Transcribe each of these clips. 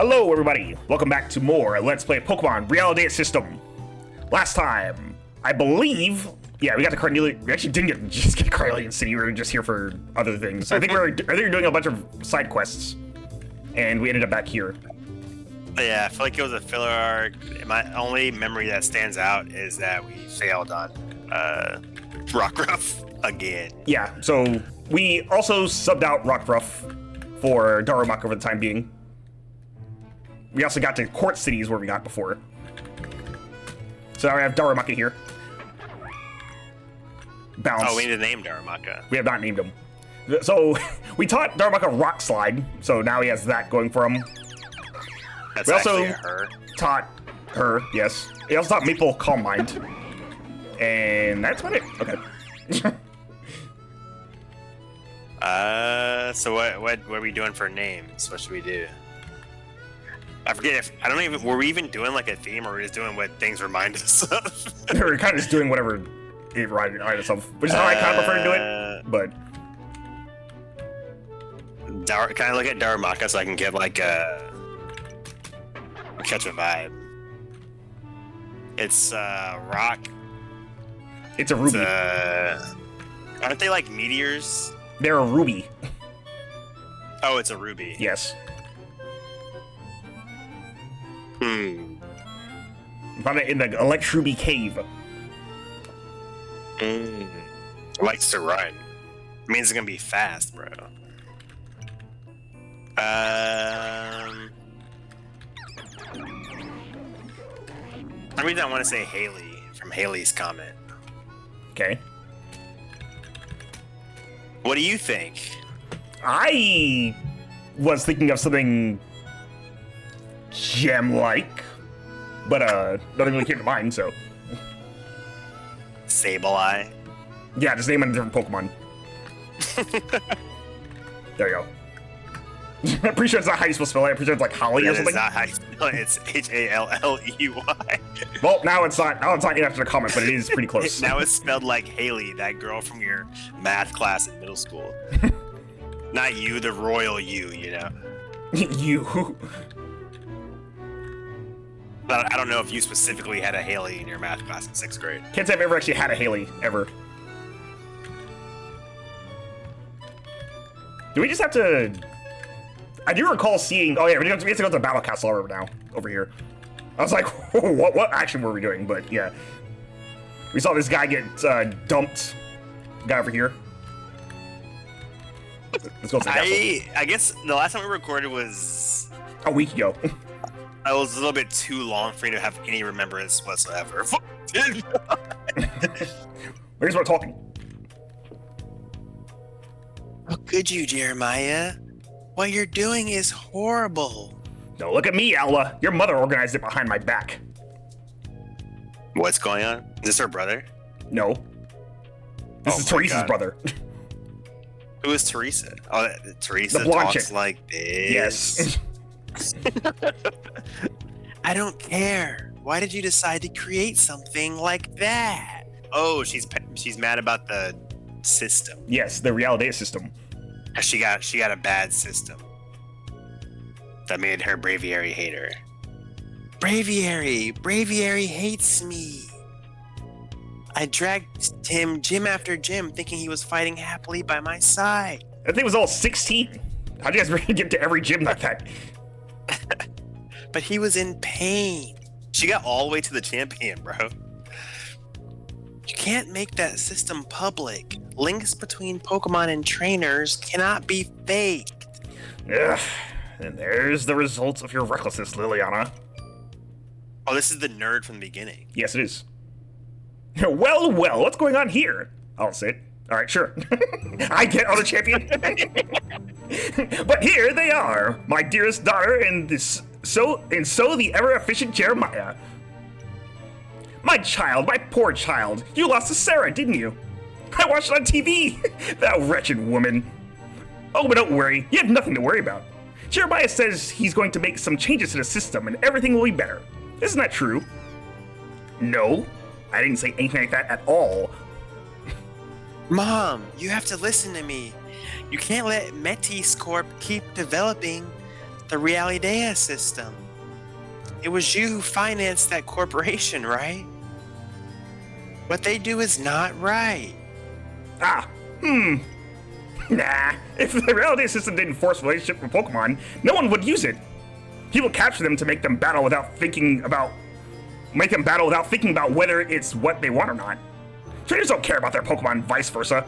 Hello everybody, welcome back to more Let's Play Pokemon Realidea System. Last time, I believe, yeah, we got to Carnelian. We actually didn't just get Carnelian City, we were just here for other things. I think we were doing a bunch of side quests, and we ended up back here. Yeah, I feel like it was a filler arc. My only memory that stands out is that we failed on Rockruff again. Yeah, so we also subbed out Rockruff for Darumaka for the time being. We also got to Court Cities where we got before. So now we have Darumaka here. Bounce. Oh, we need to name Darumaka. We have not named him. So we taught Darumaka Rock Slide, so now he has that going for him. That's we also her. taught her, yes. We also taught Maple Calm Mind. And that's about it. Okay. So what are we doing for names? What should we do? I forget if were we even doing like a theme, or were we just doing what things remind us of? We're kind of just doing whatever it reminded us of, which is how I kind of prefer to do it. But can I look at Darumaka so I can get like catch a vibe? It's rock. It's a ruby. Aren't they like meteors? They're a ruby. Oh, it's a ruby. Yes. Hmm. You found it in the Electruby Cave. It likes to run. It means it's gonna be fast, bro. I mean, I want to say Haley from Haley's comment. Okay. What do you think? I was thinking of something gem-like, but nothing really came to mind, so. Sableye. Yeah, just name it a different Pokemon. There you go. I'm pretty sure it's not how you supposed to spell it. I'm pretty sure it's like Holly or something. It's not how you spell it. It's Halley. Well, now it's not in after the comment, but it is pretty close. Now it's spelled like Haley, that girl from your math class in middle school. Not you, the royal you know. You. But I don't know if you specifically had a Haley in your math class in 6th grade. Can't say I've ever actually had a Haley, ever. Do we just have to... I do recall seeing... Oh yeah, we have to go to the Battle Castle over here. I was like, what action were we doing? But yeah. We saw this guy get dumped. Guy over here. Let's go to the castle. I guess the last time we recorded was... A week ago. It was a little bit too long for me to have any remembrance whatsoever. Here's what talking. How could you, Jeremiah? What you're doing is horrible. No, look at me, Ella. Your mother organized it behind my back. What's going on? Is this her brother? No. This is Teresa's brother. Who is Teresa? Oh, Teresa the blonde talks chick. like this. Yes. I don't care. Why did you decide to create something like that? Oh, she's mad about the system. Yes, the Realidea system. She got a bad system that made her Braviary hate her. Braviary hates me. I dragged him gym after gym thinking he was fighting happily by my side. That thing was all 16. How'd you guys get to every gym like that? But he was in pain. She got all the way to the champion, bro. You can't make that system public. Links between Pokemon and trainers cannot be faked. Ugh. And there's the results of your recklessness, Lilliana. Oh, this is the nerd from the beginning. Yes, it is. Well, what's going on here? I'll sit. All right, sure. I get on the champion. But here they are, my dearest daughter and so the ever-efficient Jeremiah. My child, my poor child. You lost to Sarah, didn't you? I watched it on TV. That wretched woman. Oh, but don't worry. You have nothing to worry about. Jeremiah says he's going to make some changes to the system and everything will be better. Isn't that true? No, I didn't say anything like that at all. Mom, you have to listen to me. You can't let Metis Corp keep developing. the Realidea system. It was you who financed that corporation, right? What they do is not right. Nah, if the Realidea system didn't force relationship with Pokemon, no one would use it. People capture them to make them battle without thinking about whether it's what they want or not. Trainers don't care about their Pokemon, and vice versa.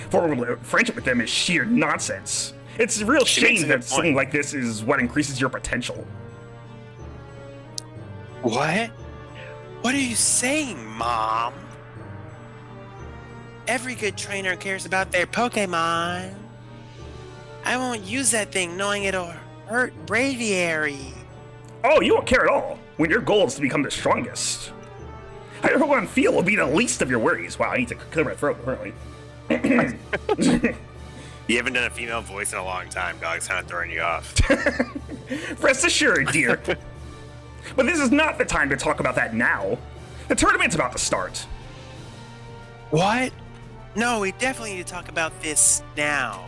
For friendship with them is sheer nonsense. It's a real shame that something like this is what increases your potential. What? What are you saying, Mom? Every good trainer cares about their Pokemon. I won't use that thing knowing it'll hurt Braviary. Oh, you won't care at all when your goal is to become the strongest. How your Pokemon feel will be the least of your worries. Wow, I need to clear my throat, apparently. You haven't done a female voice in a long time, dog. It's kind of throwing you off. Rest assured, dear. But this is not the time to talk about that now. The tournament's about to start. What? No, we definitely need to talk about this now.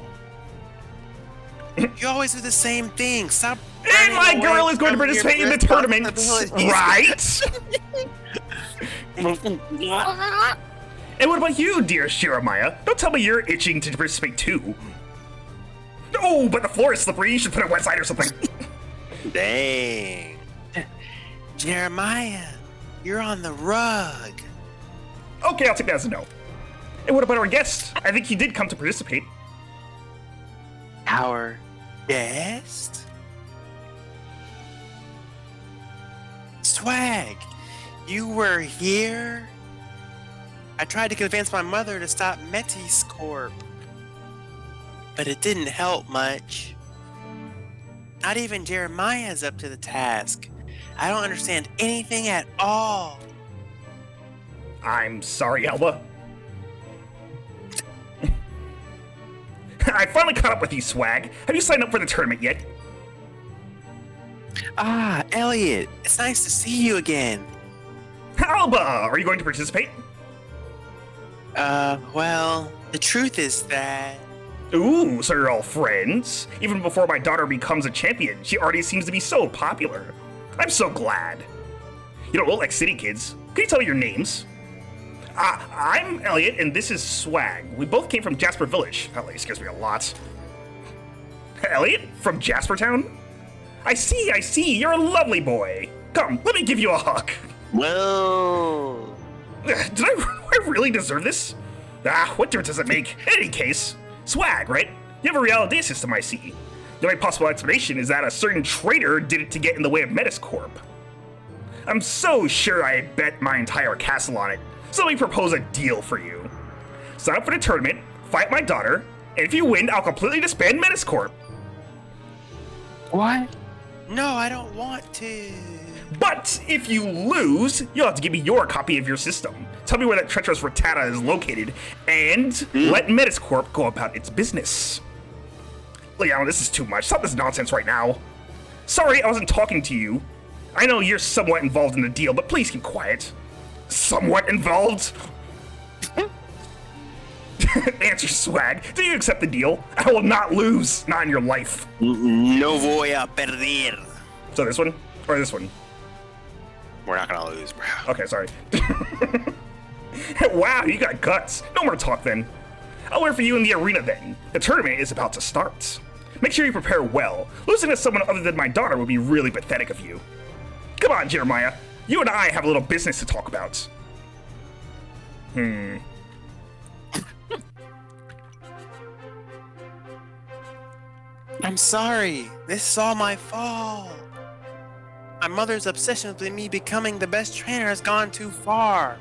You always do the same thing. Stop. And my girl is going to participate in the tournament, right? And what about you, dear Shiramaya? Don't tell me you're itching to participate too. Oh, but the floor is slippery. You should put a wet side or something. Dang. Jeremiah, you're on the rug. Okay, I'll take that as a no. And what about our guest? I think he did come to participate. Our guest? Swag, you were here? I tried to convince my mother to stop Metis Corp, but it didn't help much. Not even Jeremiah's up to the task. I don't understand anything at all. I'm sorry, Alba. I finally caught up with you, Swag. Have you signed up for the tournament yet? Ah, Elliot, it's nice to see you again. Alba, are you going to participate? Well, the truth is that... Ooh, so you're all friends? Even before my daughter becomes a champion, she already seems to be so popular. I'm so glad. You don't look like city kids. Can you tell me your names? I'm Elliot, and this is Swag. We both came from Jasper Village. That lady scares me a lot. Elliot? From Jaspertown? I see. You're a lovely boy. Come, let me give you a hug. Whoa. Did I really deserve this? What difference does it make? In any case, Swag, right? You have a Realidea system, I see. The only possible explanation is that a certain traitor did it to get in the way of Metascorp. I'm so sure I bet my entire castle on it. So let me propose a deal for you. Sign up for the tournament, fight my daughter, and if you win, I'll completely disband Metascorp. What? No, I don't want to. But if you lose, you'll have to give me your copy of your system. Tell me where that treacherous Rattata is located, and let Metascorp go about its business. Lilliana, this is too much. Stop this nonsense right now. Sorry, I wasn't talking to you. I know you're somewhat involved in the deal, but please keep quiet. Somewhat involved? Answer, Swag. Do you accept the deal? I will not lose. Not in your life. No voy a perder. So this one? Or this one? We're not gonna lose, bro. Okay, sorry. Wow, you got guts. No more talk then. I'll wait for you in the arena then. The tournament is about to start. Make sure you prepare well. Losing to someone other than my daughter would be really pathetic of you. Come on, Jeremiah. You and I have a little business to talk about. I'm sorry. This is all my fault. My mother's obsession with me becoming the best trainer has gone too far.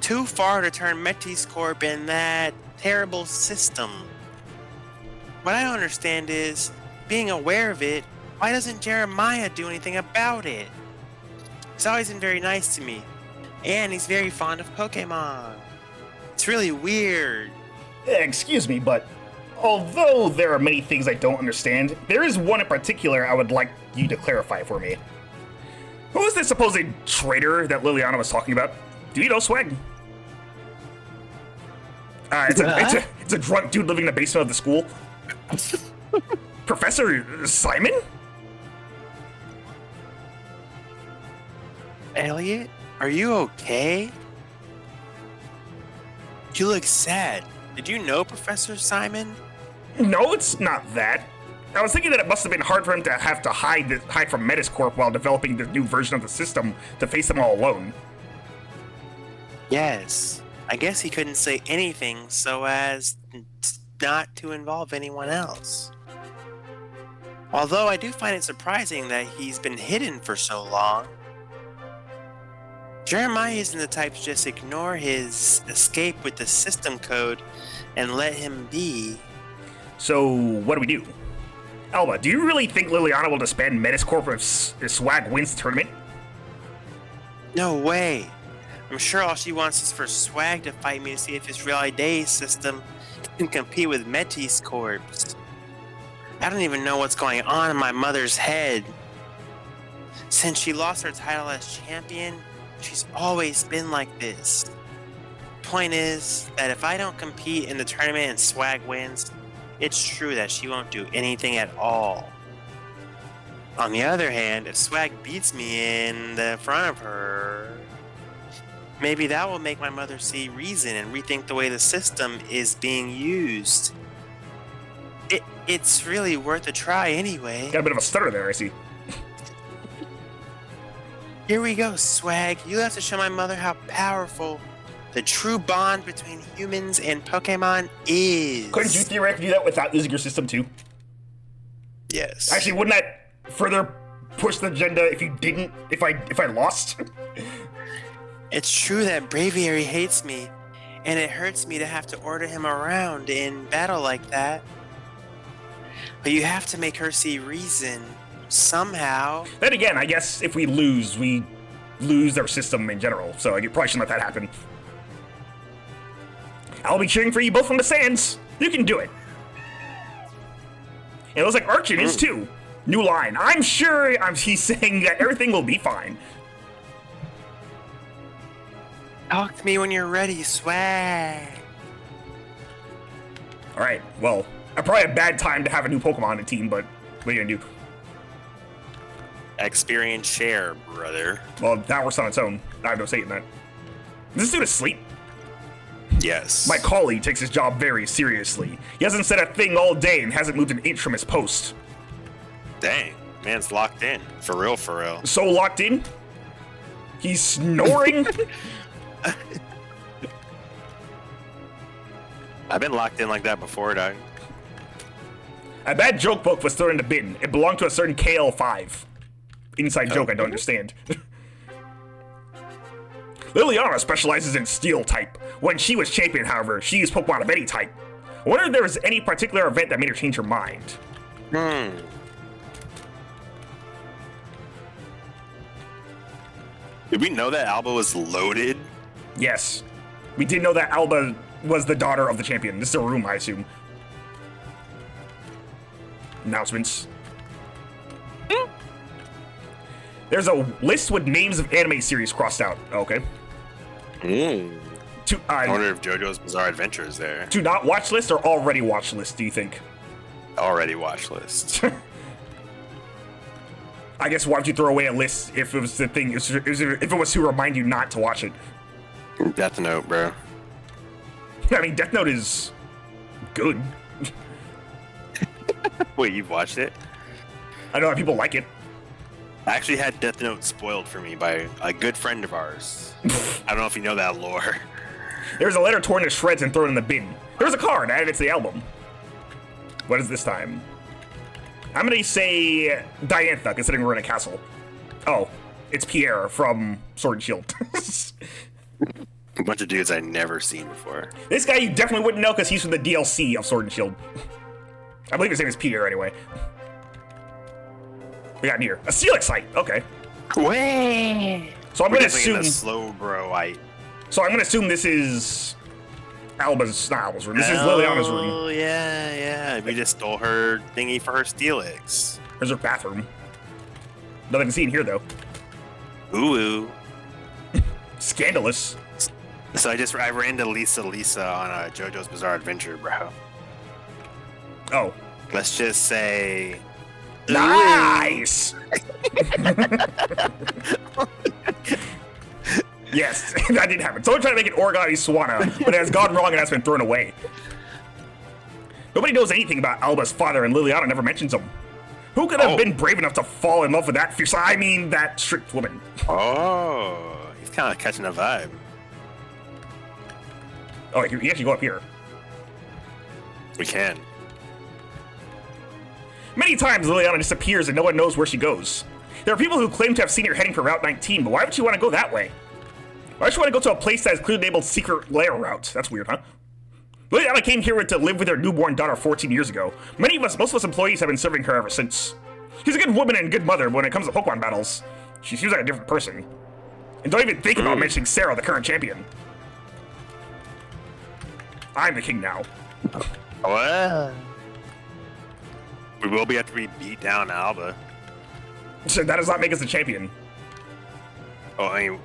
Too far to turn Metis Corp in that terrible system. What I don't understand is, being aware of it, why doesn't Jeremiah do anything about it? He's always been very nice to me, and he's very fond of Pokemon. It's really weird. Excuse me, but although there are many things I don't understand, there is one in particular I would like you to clarify for me. Who is this supposed traitor that Lilliana was talking about? Do you know, Swag? It's a drunk dude living in the basement of the school. Professor Simon? Elliot, are you okay? You look sad. Did you know Professor Simon? No, it's not that. I was thinking that it must have been hard for him to have to hide from Metascorp while developing the new version of the system to face them all alone. Yes. I guess he couldn't say anything so as not to involve anyone else. Although I do find it surprising that he's been hidden for so long. Jeremiah isn't the type to just ignore his escape with the system code and let him be. So, what do we do? Alba, do you really think Lilliana will disband Metascorp if Swag wins the tournament? No way. I'm sure all she wants is for Swag to fight me to see if his Realidea system can compete with Metis Corps. I don't even know what's going on in my mother's head. Since she lost her title as champion, she's always been like this. Point is that if I don't compete in the tournament and Swag wins, it's true that she won't do anything at all. On the other hand, if Swag beats me in the front of her, maybe that will make my mother see reason and rethink the way the system is being used. It's really worth a try anyway. Got a bit of a stutter there, I see. Here we go, Swag. You have to show my mother how powerful the true bond between humans and Pokemon is. Couldn't you theoretically do that without using your system too? Yes. Actually, wouldn't that further push the agenda if you didn't? If I lost? It's true that Braviary hates me, and it hurts me to have to order him around in battle like that. But you have to make her see reason, somehow. Then again, I guess if we lose our system in general, so I probably shouldn't let that happen. I'll be cheering for you both from the stands. You can do it. It looks like Archon is too. New line. I'm sure he's saying that everything will be fine. Talk to me when you're ready, Swag. Alright, well, probably a bad time to have a new Pokemon in the team, but what are you gonna do? Experience share, brother. Well, that works on its own. I have no say in that. Is this dude asleep? Yes. My colleague takes his job very seriously. He hasn't said a thing all day and hasn't moved an inch from his post. Dang, man's locked in. For real, for real. So locked in? He's snoring? I've been locked in like that before, dog. A bad joke book was thrown in the bin. It belonged to a certain KL5. Inside joke I don't understand. Lilliana specializes in steel type. When she was champion, however, she used Pokemon of any type. I wonder if there was any particular event that made her change her mind. Did we know that Alba was loaded? Yes. We did know that Alba was the daughter of the champion. This is a room, I assume. Announcements. There's a list with names of anime series crossed out. Okay. I wonder if JoJo's Bizarre Adventure is there. To not watch list or already watch list, do you think? Already watch list. I guess why would you throw away a list if it was the thing, if it was to remind you not to watch it? Death Note, bro. I mean, Death Note is good. Wait, you've watched it? I know that people like it. I actually had Death Note spoiled for me by a good friend of ours. I don't know if you know that lore. There's a letter torn to shreds and thrown in the bin. There's a card added to the album. What is this time? I'm gonna say Diantha, considering we're in a castle. Oh, it's Pierre from Sword and Shield. A bunch of dudes I've never seen before. This guy you definitely wouldn't know because he's from the DLC of Sword and Shield. I believe his name is Pierre anyway. We got near a Steelix okay. Way. So I'm We're gonna definitely in assume. the slow bro-ite. So I'm gonna assume this is not Alba's room. This is Liliana's room. Oh yeah. We just stole her thingy for her Steelix. There's her bathroom. Nothing to see in here though. Ooh. Scandalous. So I ran into Lisa on JoJo's Bizarre Adventure, bro. Oh. Let's just say. Nice! Yes, that didn't happen. Someone tried to make an origami Swana, but it has gone wrong and has been thrown away. Nobody knows anything about Alba's father, and Lilliana never mentions him. Who could have been brave enough to fall in love with that fierce, that strict woman? Oh, he's kind of catching a vibe. Oh, you actually go up here. We can. Many times Lilliana disappears and no one knows where she goes. There are people who claim to have seen her heading for Route 19, but why would she want to go that way? Why would she want to go to a place that is clearly labeled secret lair route? That's weird, huh? Lilliana came here to live with her newborn daughter 14 years ago. Most of us employees have been serving her ever since. She's a good woman and good mother, but when it comes to Pokemon battles, she seems like a different person. And don't even think about mentioning Sarah, the current champion. I'm the king now. What? We will be after we beat down Alba. So that does not make us the champion. Oh, I mean,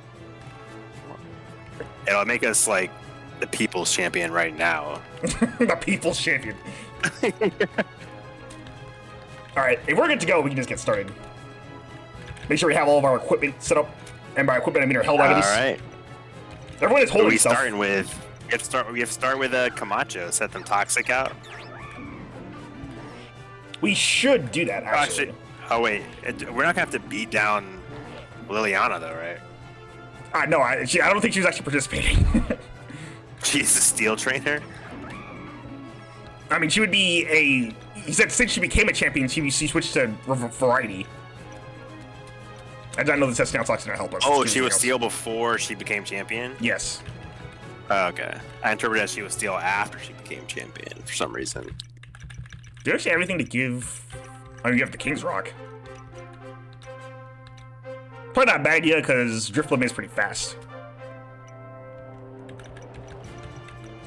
it'll make us like the people's champion right now. The people's champion. Alright, if we're good to go, we can just get started. Make sure we have all of our equipment set up. And by equipment, I mean our held items. Alright. Everyone is holding What are we stuff. starting with? We have to start with Camacho, set them toxic out. We should do that, actually. Oh, wait. We're not going to have to beat down Lilliana, though, right? No, I don't think she was actually participating. She's a steel trainer? I mean, she would be a... He said since she became a champion, she switched to variety. I don't know the test now talks to help us. Oh, she was steel before she became champion? Yes. Oh, okay. I interpreted as she was steel after she became champion for some reason. Do you actually have anything to give? I mean, you have the King's Rock. Probably not a bad idea, because Drifloon is pretty fast.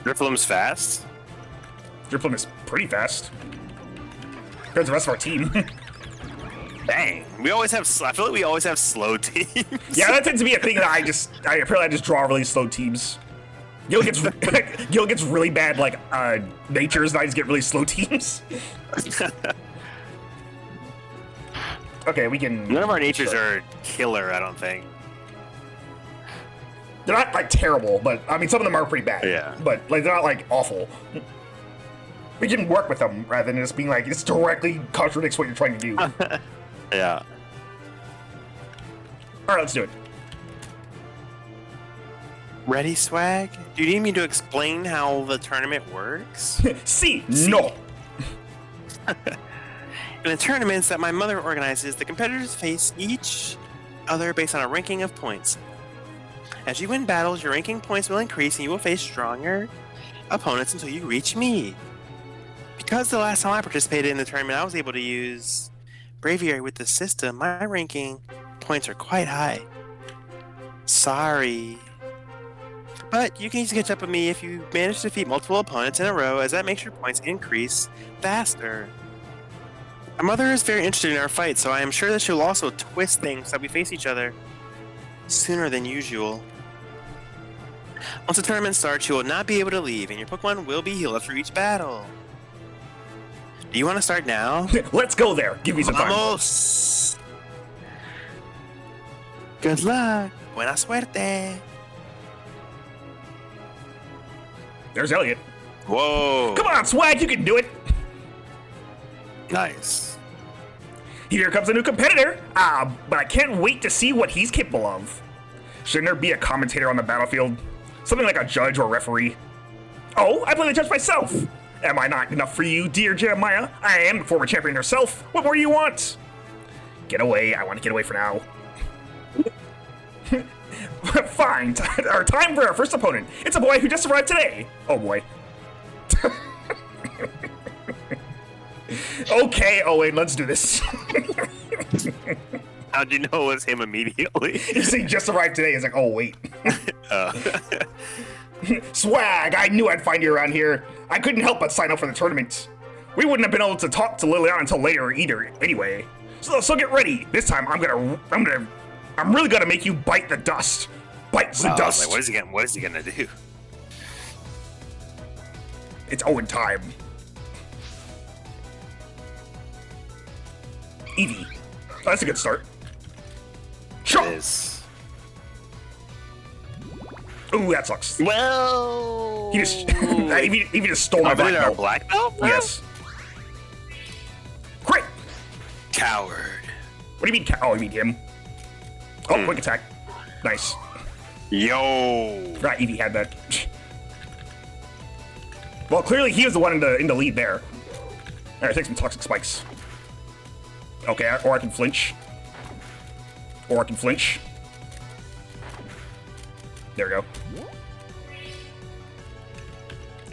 Drifloon's fast? Drifloon is pretty fast. Compared to the rest of our team. Dang. I feel like we always have slow teams. Yeah, that tends to be a thing that I just draw really slow teams. Gil gets really bad, like, natures, and I just get really slow teams. Okay, we can... None of our natures are killer, I don't think. They're not, like, terrible, but, I mean, some of them are pretty bad. Yeah. But, like, they're not, like, awful. We can work with them, rather than just being like, this directly contradicts what you're trying to do. Yeah. Alright, let's do it. Ready, Swag? Do you need me to explain how the tournament works? See, no. In the tournaments that my mother organizes, the competitors face each other based on a ranking of points. As you win battles, your ranking points will increase and you will face stronger opponents until you reach me. Because the last time I participated in the tournament, I was able to use Braviary with the system, my ranking points are quite high. Sorry. But you can easily catch up with me if you manage to defeat multiple opponents in a row, as that makes your points increase faster. My mother is very interested in our fight, so I am sure that she'll also twist things so we face each other sooner than usual. Once the tournament starts, you will not be able to leave, and your Pokemon will be healed after each battle. Do you want to start now? Let's go there. Give me some time. Vamos! Good luck. Buena suerte. There's Elliot. Whoa. Come on, Swag, you can do it. Nice. Here comes a new competitor. But I can't wait to see what he's capable of. Shouldn't there be a commentator on the battlefield? Something like a judge or referee? Oh, I play the judge myself. Am I not enough for you, dear Jeremiah? I am the former champion herself. What more do you want? Get away. I want to get away for now. Fine. Time for our first opponent. It's a boy who just arrived today. Oh, boy. Okay, Owen, let's do this. How'd you know it was him immediately? You see, just arrived today. It's like, oh, wait. Swag, I knew I'd find you around here. I couldn't help but sign up for the tournament. We wouldn't have been able to talk to Lilliana until later either, anyway. So get ready. This time, I'm really gonna make you bite the dust. Bite the dust. Like, what is he gonna do? It's Owen time. Eevee. Oh, that's a good start. It Sure. is. Ooh, that sucks. Well, He just Eevee just stole my black our belt. black belt, bro? Yes. Great. Coward. What do you mean? Oh, you mean him? Oh, quick attack. Nice. Yo. Right, Eevee had that. Well, clearly he was the one in the lead there. All right, take some toxic spikes. Okay, or I can flinch. Or I can flinch. There we go.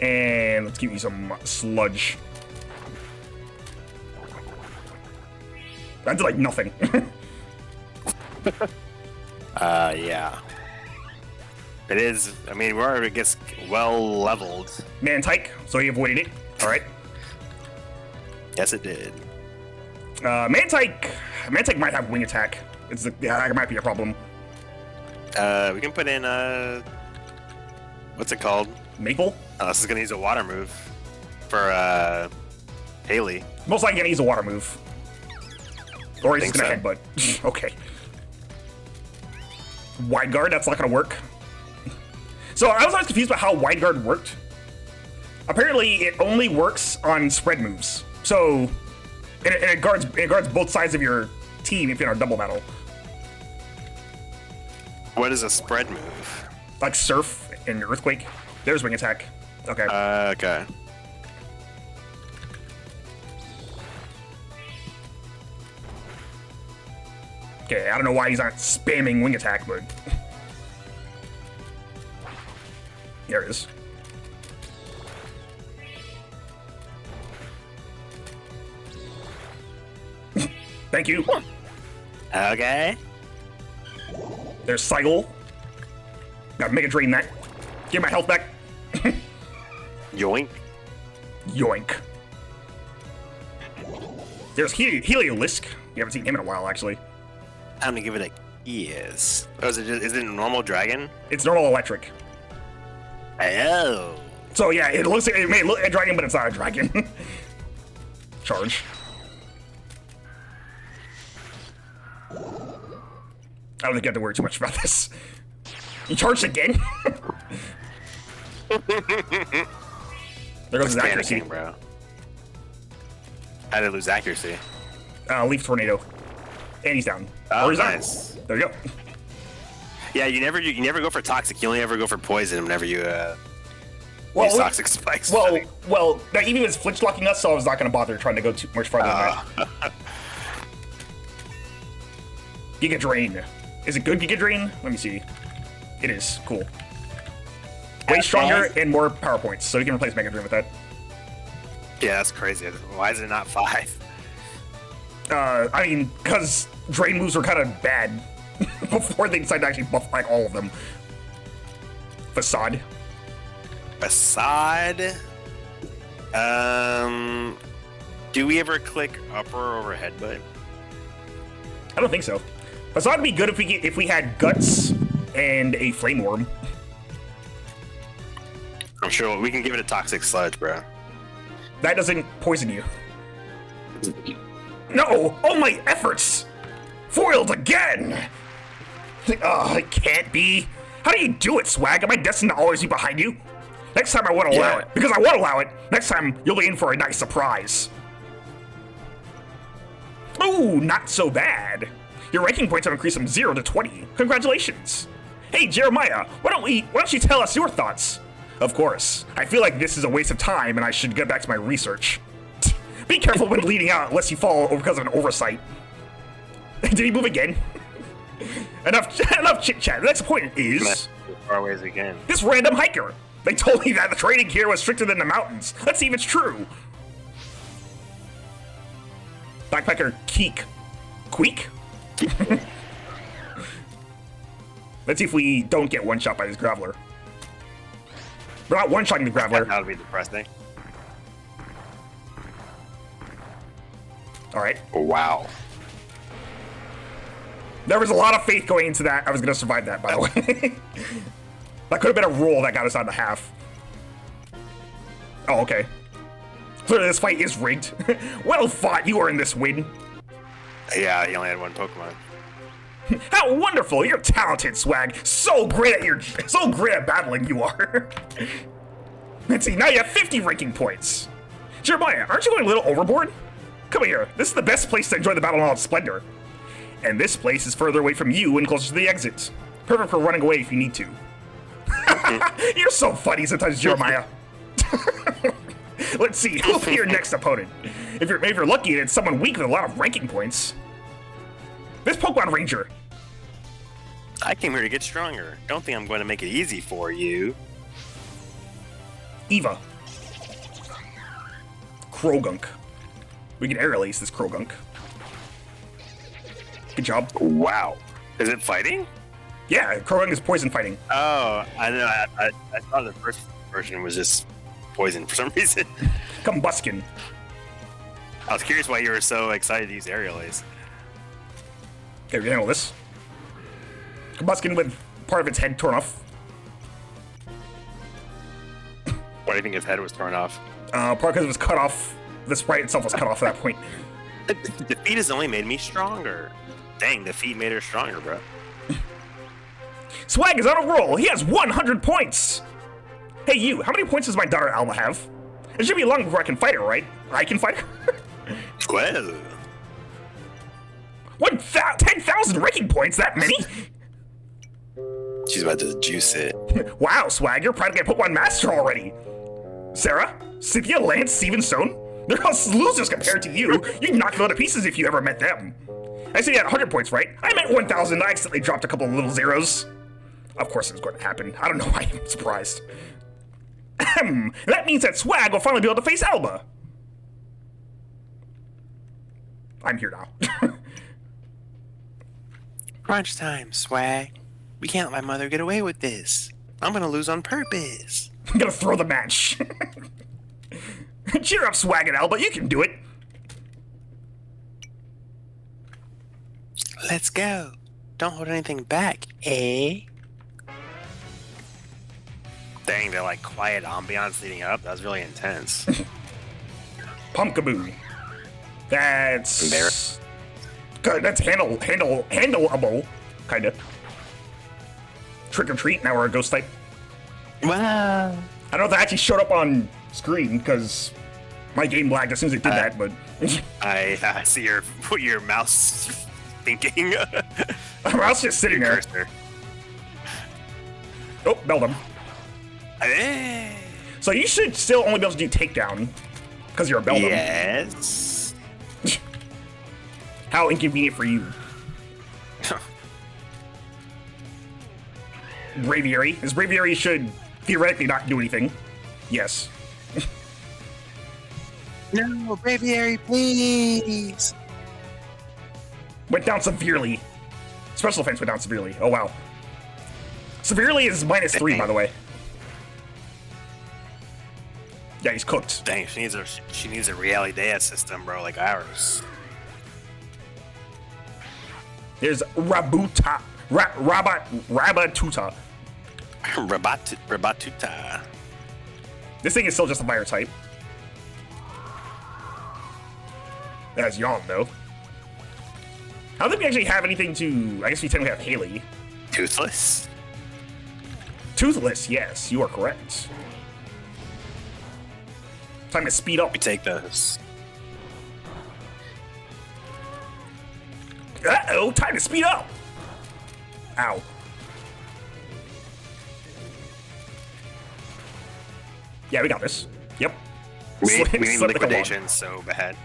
And let's give you some sludge. That did like nothing. Yeah. It is. I mean, where it gets well leveled. Mantike, so he avoided it. All right. Yes, it did. Mantike might have wing attack. Yeah, that might be a problem. We can put in what's it called? Maple? This is gonna use a water move for Haley. Most likely gonna use a water move. Or he's just gonna Think headbutt. Okay. Wide guard, that's not gonna work. So I was always confused about how wide guard worked. Apparently it only works on spread moves. So it guards both sides of your team if you're in a double battle. What is a spread move? Like Surf and Earthquake. There's wing attack. Okay. Okay. Okay, I don't know why he's not spamming wing attack, but there it is. Thank you. Okay. There's Cycle. Gotta Mega Drain that. Get my health back. Yoink. Yoink. There's Heliolisk. You haven't seen him in a while, actually. Time to give it a yes. Oh, is it a normal dragon? It's normal electric. Oh. So yeah, it may look like a dragon, but it's not a dragon. Charge. I don't think you have to worry too much about this. You charged again? There goes his accuracy. Panicking, bro. How did I lose accuracy? Leaf Tornado. And he's down. Oh, Or he's nice. down. There you go. Yeah, you never go for toxic. You only ever go for poison whenever you Well, use toxic spikes. Well, now Eevee was flinch locking us, so I was not going to bother trying to go too much farther than that. Giga Drain. Is it good Giga Drain? Let me see. It is. Cool. Way stronger and more power points, so you can replace Mega Drain with that. Yeah, that's crazy. Why is it not 5? I mean, because Drain moves were kind of bad before they decided to actually buff like all of them. Facade. Facade. Do we ever click upper over headbutt? I don't think so. Facade would be good if we had Guts and a Flame Orb. I'm sure we can give it a toxic sludge, bro. That doesn't poison you. No! All my efforts! Foiled again! It can't be. How do you do it, Swag? Am I destined to always be behind you? Next time I won't allow it. Because I won't allow it. Next time, you'll be in for a nice surprise. Ooh, not so bad. Your ranking points have increased from 0 to 20. Congratulations. Hey, Jeremiah, why don't you tell us your thoughts? Of course. I feel like this is a waste of time and I should get back to my research. Be careful when leading out unless you fall because of an oversight. Did he move again? enough chit-chat. The next point is... As far away as we can. This random hiker. They told me that the training here was stricter than the mountains. Let's see if it's true. Backpacker Keek. Queek? Let's see if we don't get one-shot by this Graveler. We're not one-shotting the Graveler. That would be depressing. Alright. Oh, wow. There was a lot of faith going into that. I was going to survive that, by the way. That could have been a roll that got us out of half. Oh, okay. Clearly this fight is rigged. Well fought, you earned this win. Yeah, he only had one Pokemon. How wonderful! You're talented, Swag. So great at battling you are. Let's see. Now you have 50 ranking points. Jeremiah, aren't you going a little overboard? Come here. This is the best place to enjoy the battle in all its splendor. And this place is further away from you and closer to the exit. Perfect for running away if you need to. You're so funny sometimes, Jeremiah. Let's see. Who'll be your next opponent? If you're lucky, it's someone weak with a lot of ranking points. This Pokemon Ranger. I came here to get stronger. Don't think I'm going to make it easy for you. Eva. Krogunk. We can air release this Krogunk. Good job. Wow. Is it fighting? Yeah, Krogunk is poison fighting. Oh, I know. I thought the first version was just poison for some reason. Combuskin. I was curious why you were so excited to use Aerial Ace. Okay, we handle this. Combuskin with part of its head torn off. Why do you think his head was torn off? Probably because it was cut off. The sprite itself was cut off at that point. Defeat has only made me stronger. Dang, defeat made her stronger, bro. Swag is on a roll. He has 100 points. Hey, you. How many points does my daughter Alma have? It should be long before I can fight her, right? I can fight her? Well. 10,000 ranking points? That many? She's about to juice it. Wow, Swag. You're practically a Pokemon Master already. Sarah? Cynthia? Lance? Steven? Stone? They're all losers compared to you. You'd knock them to pieces if you ever met them. I said you had 100 points, right? I meant 1,000. I accidentally dropped a couple of little zeros. Of course it was going to happen. I don't know why I'm surprised. That means that Swag will finally be able to face Alba. I'm here now. Crunch time, Swag. We can't let my mother get away with this. I'm gonna lose on purpose. I'm gonna throw the match. Cheer up, Swag and Alba. You can do it. Let's go. Don't hold anything back, eh? Dang, they're like quiet ambiance leading up. That was really intense. Pumpkaboo. That's good. That's handleable, kind of. Trick or treat. Now we're a ghost type. Wow. I don't know if that actually showed up on screen because my game lagged as soon as it did that. But I see your mouse thinking. my mouse just sitting there. Cursor. Oh, Beldum. Hey. So you should still only be able to do takedown because you're a Beldum. Yes. How inconvenient for you. Braviary. This Braviary should theoretically not do anything. Yes. No, Braviary, please. Went down severely. Special defense went down severely. Oh, wow. Severely is -3, by the way. Yeah, he's cooked. Dang, she needs a Realidea system, bro, like ours. Here's Rabuta. Rabatuta. Rabatuta. This thing is still just a fire type. That's Yawn, though. I don't think we actually have anything to... I guess we technically have Haley. Toothless? Toothless, yes. You are correct. Time to speed up. We take those. Uh-oh, time to speed up! Ow. Yeah, we got this. Yep. We need Slip the liquidation so bad.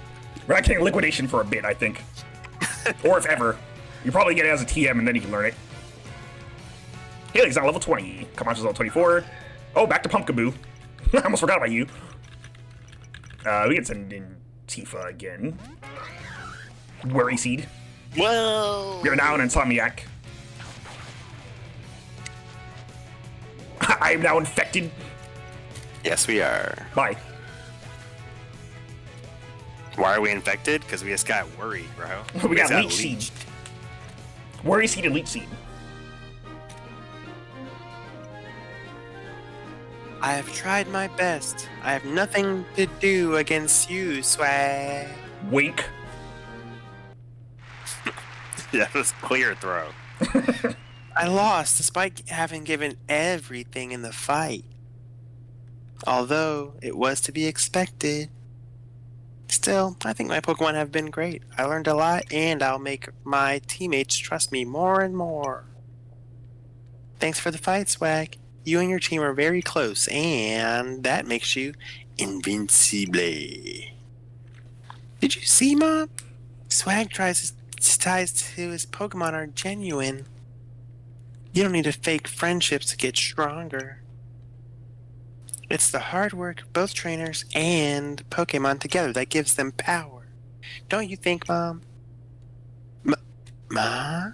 We're not getting liquidation for a bit, I think. Or if ever. You probably get it as a TM and then you can learn it. Haley's on level 20. Camacho's level 24. Oh, back to Pumpkaboo. I almost forgot about you. We can send in Tifa again. Worry Seed. Whoa! We are now an Insomniac. I am now infected. Yes, we are. Bye. Why are we infected? Because we just got worried, bro. We got just Leech Seed. Worry Seed and Leech Seed. I have tried my best. I have nothing to do against you, Swag. Wink. That was clear throw. I lost despite having given everything in the fight. Although it was to be expected. Still, I think my Pokemon have been great. I learned a lot, and I'll make my teammates trust me more and more. Thanks for the fight, Swag. You and your team are very close, and that makes you invincible. Did you see, Mom? Swag ties to his Pokemon are genuine. You don't need to fake friendships to get stronger. It's the hard work of both trainers and Pokemon together that gives them power. Don't you think, Mom? Ma?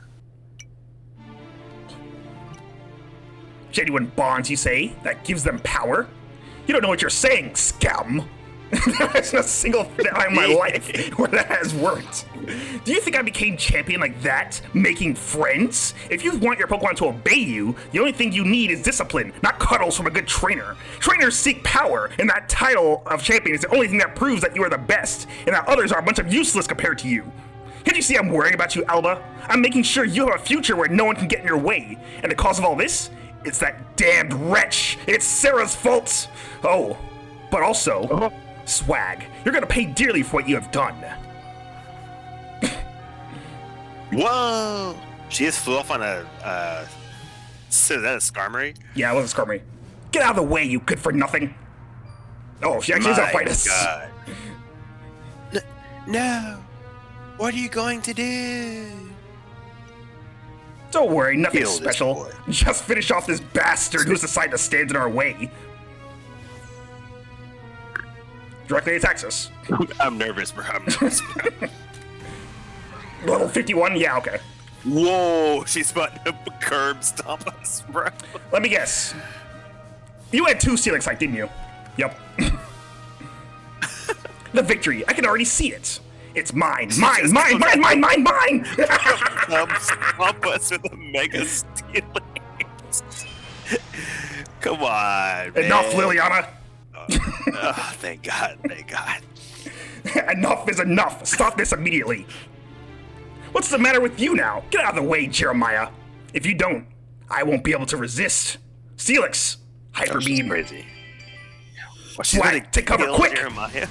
Genuine bonds, you say? That gives them power? You don't know what you're saying, scum! There's not a single time in my life where that has worked. Do you think I became champion like that, making friends? If you want your Pokemon to obey you, the only thing you need is discipline, not cuddles from a good trainer. Trainers seek power, and that title of champion is the only thing that proves that you are the best, and that others are a bunch of useless compared to you. Can't you see I'm worrying about you, Alba? I'm making sure you have a future where no one can get in your way, and the cause of all this? It's that damned wretch! It's Sarah's fault! Oh, but also... Swag, you're gonna pay dearly for what you have done. Whoa! She just flew off on a, so is that a Skarmory? Yeah, it was a Skarmory. Get out of the way, you good for nothing. Oh, she actually is gonna fight us. God. No! What are you going to do? Don't worry, nothing Kill this special. boy. Just finish off this bastard who's decided to stand in our way. Directly attacks us. I'm nervous, bro. I'm nervous, bro. Level 51? Yeah, okay. Whoa, she's about to curb stomp us, bro. Let me guess. You had 2 Steelix Height, didn't you? Yep. The victory. I can already see it. It's mine. Mine. Stomp us with a Mega Steelix. Come on, man. Enough, Lilliana. Oh, thank God. Thank God. Enough is enough. Stop this immediately. What's the matter with you now? Get out of the way, Jeremiah. If you don't, I won't be able to resist. Steelix, Hyper She's Beam. crazy. Well, Swag, take cover kill quick. Jeremiah.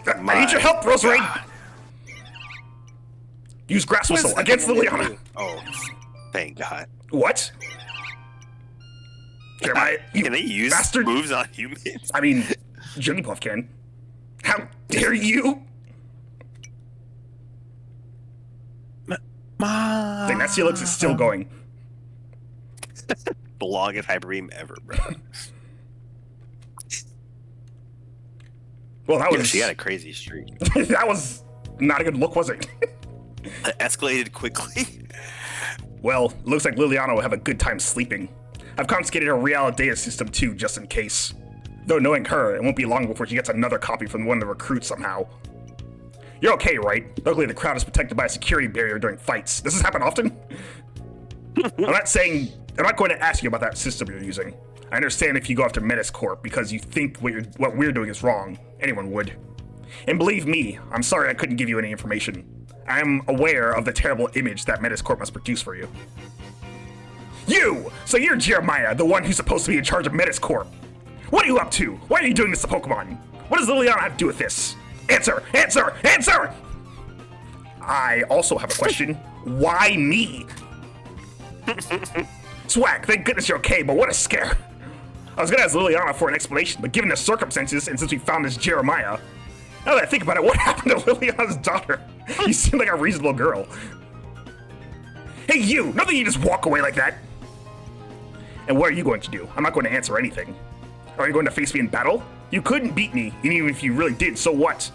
I need your help, Roserade. God. Use Grass What is Whistle that against thing Lilliana. Oh, thank God. What? Jeremiah, you Can they use bastard. moves on humans? I mean, Jigglypuff can. How dare you? Ma. I think that Steelix is still going. The longest Hyper Beam ever, bro. Well, that Yeah, was she had a crazy streak. that was not a good look, was it? It escalated quickly. Well, looks like Liliana will have a good time sleeping. I've confiscated her Realidea system too, just in case. Though knowing her, it won't be long before she gets another copy from one of the recruits somehow. You're okay, right? Luckily, the crowd is protected by a security barrier during fights. Does this happen often? I'm not going to ask you about that system you're using. I understand if you go after Menace Corp because you think what we're doing is wrong. Anyone would. And believe me, I'm sorry I couldn't give you any information. I am aware of the terrible image that Menace Corp must produce for you. You! So you're Jeremiah, the one who's supposed to be in charge of Menace Corp. What are you up to? Why are you doing this to Pokemon? What does Liliana have to do with this? Answer! Answer! Answer! I also have a question. Why me? Swag, thank goodness you're okay, but what a scare. I was gonna ask Liliana for an explanation, but given the circumstances, and since we found this Jeremiah, now that I think about it, what happened to Liliana's daughter? You seem like a reasonable girl. Hey you, nothing you just walk away like that. And what are you going to do? I'm not going to answer anything. Are you going to face me in battle? You couldn't beat me, and even if you really did, so what?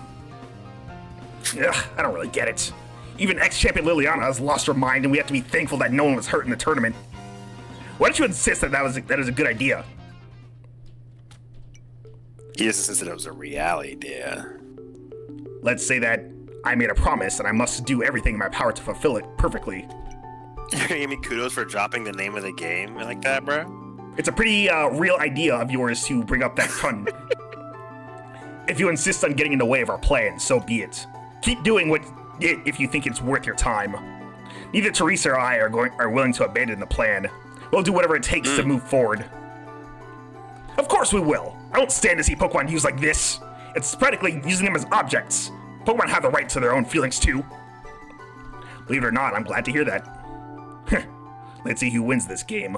Ugh, I don't really get it. Even ex-champion Liliana has lost her mind, and we have to be thankful that no one was hurt in the tournament. Why don't you insist that is a good idea? He just insisted it was a Realidea. Let's say that I made a promise, and I must do everything in my power to fulfill it perfectly. You're gonna give me kudos for dropping the name of the game like that, bro? It's a pretty real idea of yours to bring up that ton. If you insist on getting in the way of our plan, so be it. Keep doing what it if you think it's worth your time. Neither Teresa or I are willing to abandon the plan. We'll do whatever it takes to move forward. Of course we will. I won't stand to see Pokemon used like this. It's practically using them as objects. Pokemon have the right to their own feelings too. Believe it or not, I'm glad to hear that. Let's see who wins this game.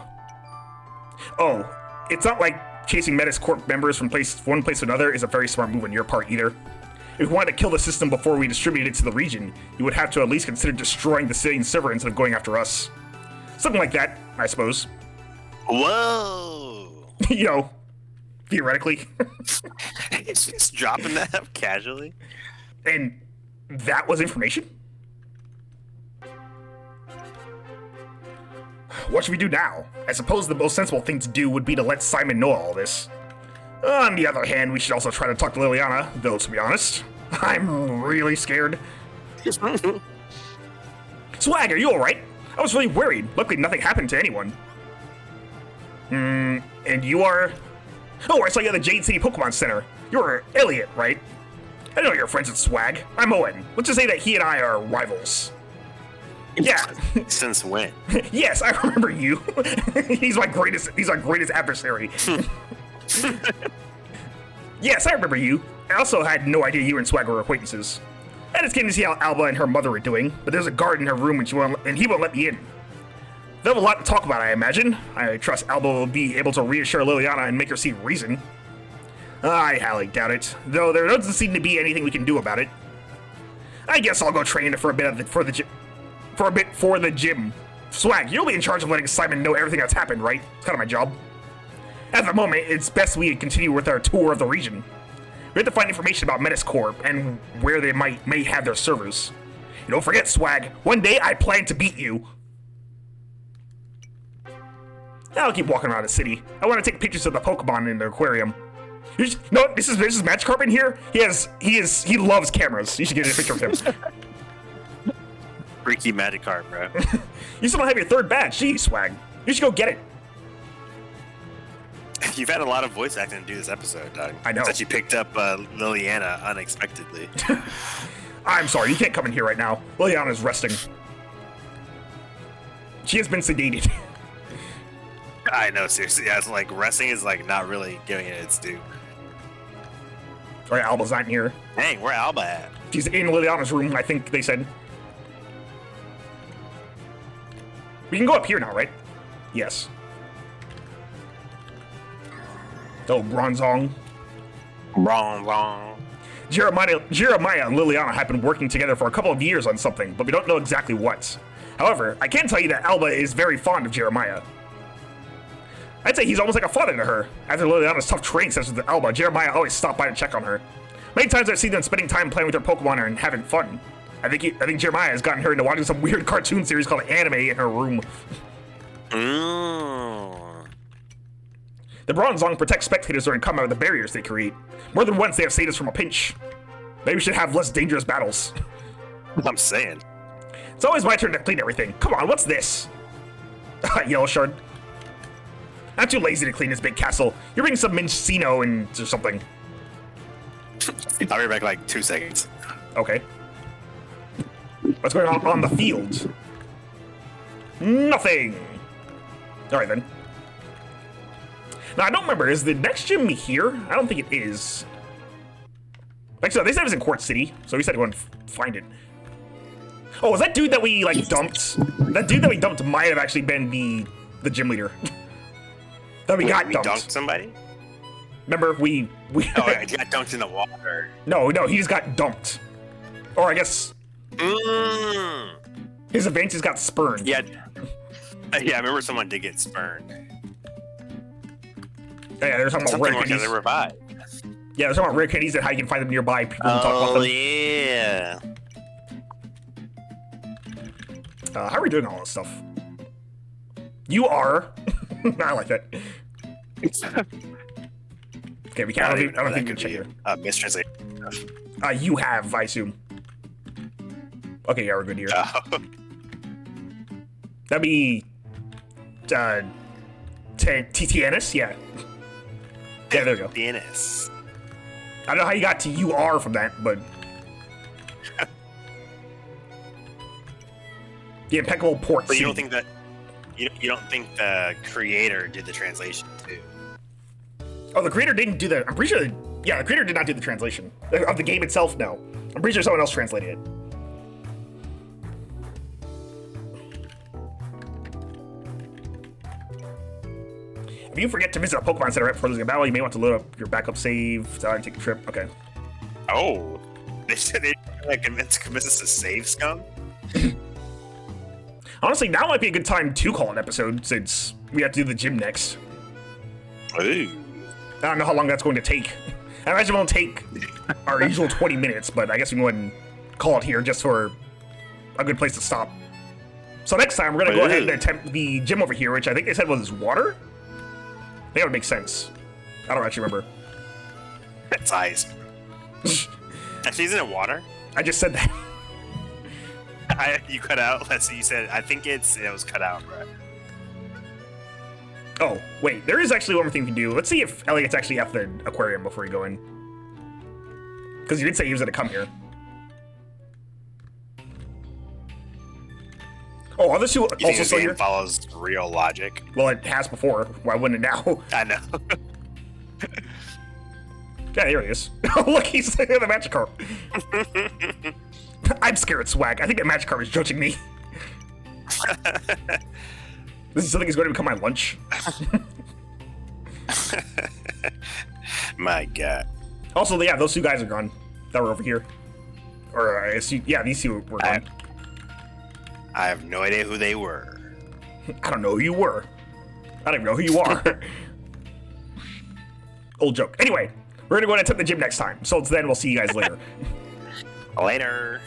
Oh, it's not like chasing Metis Corp members from one place to another is a very smart move on your part either. If we wanted to kill the system before we distributed it to the region, you would have to at least consider destroying the Cillian server instead of going after us. Something like that, I suppose. Whoa! You know, theoretically. He's just dropping that casually. And that was information? What should we do now? I suppose the most sensible thing to do would be to let Simon know all this. On the other hand, we should also try to talk to Lilliana, though to be honest, I'm really scared. Swag, are you alright? I was really worried. Luckily nothing happened to anyone. And you are... Oh, I saw you at the Jade City Pokemon Center. You're Elliot, right? I know you're friends with Swag. I'm Owen. Let's just say that he and I are rivals. Yeah. Since when? Yes, I remember you. He's my greatest adversary. Yes, I remember you. I also had no idea you and Swag were acquaintances. I just came to see how Alba and her mother were doing, but there's a guard in her room and he won't let me in. They'll have a lot to talk about, I imagine. I trust Alba will be able to reassure Lilliana and make her see reason. I highly doubt it, though there doesn't seem to be anything we can do about it. I guess I'll go train for a bit for the gym. Swag, you'll be in charge of letting Simon know everything that's happened, right? It's kind of my job. At the moment, it's best we continue with our tour of the region. We have to find information about Metis Corp and where they may have their servers. And don't forget, Swag, one day I plan to beat you. I'll keep walking around the city. I want to take pictures of the Pokemon in the aquarium. No, this is Magikarp in here. He loves cameras. You should get a picture of him. Freaky Magikarp, bro. You still don't have your third badge, do you, Swag? You should go get it. You've had a lot of voice acting to do this episode, Doug. I know. That you picked up Lilliana unexpectedly. I'm sorry, you can't come in here right now. Lilliana's resting. She has been sedated. I know, seriously. Yeah, it's like resting is like not really giving it its due. Alright, Alba's not in here. Dang, where Alba at? She's in Liliana's room, I think they said. We can go up here now, right? Yes. Oh, Bronzong. Wrong. Jeremiah and Liliana have been working together for a couple of years on something, but we don't know exactly what. However, I can tell you that Alba is very fond of Jeremiah. I'd say he's almost like a father to her. After Liliana's tough training sessions with Alba, Jeremiah always stopped by to check on her. Many times I've seen them spending time playing with their Pokemon and having fun. I think Jeremiah has gotten her into watching some weird cartoon series called Anime in her room. The Bronzong protect spectators during combat with the barriers they create. More than once they have saved us from a pinch. Maybe we should have less dangerous battles. I'm saying. It's always my turn to clean everything. Come on, what's this? Yellow Shard. I'm too lazy to clean this big castle. You're bringing some Minccino and or something. I'll be back in like 2 seconds. Okay. What's going on the field? Nothing. All right then. Now I don't remember. Is the next gym here? I don't think it is. Actually, they said it was in Quartz City, so we said to go and find it. Oh, was that dude that we like dumped? That dude that we dumped might have actually been the gym leader. That we got dumped. Dunked somebody? Remember we Oh, yeah, he got dunked in the water. No, he just got dumped. Or I guess his advances got spurned. Yeah. Yeah, I remember someone did get spurned. Yeah, they're talking about rare candies. They revived. Yeah, they're talking about rare candies and how you can find them nearby. People can talk about them. Yeah. How are we doing all this stuff? You are. I like that. Okay, we can't. I don't think we can check here. Mistranslation. You have, I assume. Okay, yeah, we're good here. That'd be TTNS, yeah. Yeah, there we go. TTNS. I don't know how you got to UR from that, but The impeccable port. But you don't think that you don't think the creator did the translation too? Oh, the creator didn't do the. I'm pretty sure. Yeah, the creator did not do the translation of the game itself. No, I'm pretty sure someone else translated it. If you forget to visit a Pokemon Center right before losing a battle, you may want to load up your backup save and take a trip. Okay. Oh, they said they like convince us to save scum. Honestly, now might be a good time to call an episode since we have to do the gym next. Ooh. I don't know how long that's going to take. I imagine it won't take our usual 20 minutes, but I guess we can go ahead and call it here just for a good place to stop. So next time, we're going to go ahead and attempt the gym over here, which I think they said was water? I think that would make sense. I don't actually remember. It's ice. Actually, isn't it water? I just said that. You cut out. Let's see. You said. I think it was cut out, bro. Oh, wait. There is actually one more thing we can do. Let's see if Elliot's actually at the aquarium before we go in. Because you did say he was going to come here. Oh, are the two You think also this still game here? follows real logic? Well, it has before. Why wouldn't it now? I know. Yeah, there he is. Oh, look, he's the Magikarp. I'm scared, Swag. I think that Magikarp is judging me. This is something that's going to become my lunch. My God. Also, yeah, those two guys are gone. That were over here. Or, I guess, yeah, these two were gone. I have no idea who they were. I don't know who you were. I don't even know who you are. Old joke. Anyway, we're going to go and attempt the gym next time. So, until then, we'll see you guys later. Later.